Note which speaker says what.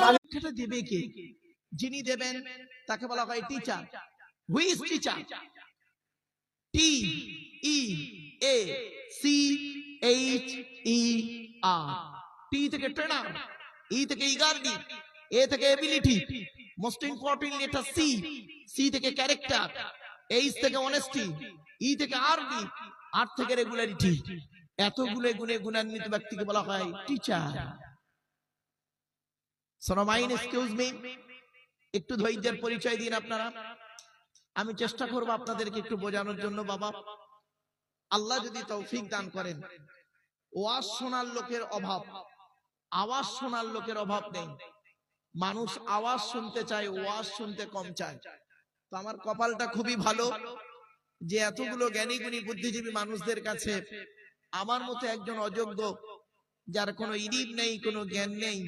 Speaker 1: শিক্ষাটা দেবে কে? যিনি দেবেন তাকে বলা হয় teacher. Who is teacher? T E A C H E R. T থেকে ট্রেনার, ই থেকে ইগারডি, এ থেকে ability, most important letter C, C থেকে ক্যারেক্টার, এইচ থেকে অনেস্টি, ই থেকে আরবি, আর থেকে রেগুলারিটি। এতগুলো গুণে গুণান্বিত ব্যক্তিকে বলা হয় টিচার। সোনা মাইন, এক্সকিউজ মি, একটু ধৈর্যের পরিচয় দিন আপনারা। আমি চেষ্টা করব আপনাদেরকে একটু বোঝানোর জন্য। বাবা, আল্লাহ যদি তৌফিক দান করেন, ওয়াজ শোনার লোকের অভাব, আওয়াজ শোনার লোকের অভাব নেই। মানুষ আওয়াজ শুনতে চায়, ওয়াজ শুনতে কম চায়। তো আমার কপালটা খুবই ভালো যে এতগুলো জ্ঞানী গুণী বুদ্ধিজীবী মানুষদের কাছে আমার মতো একজন অযোগ্য, যার কোনো ইলিম নেই, কোনো জ্ঞান নেই,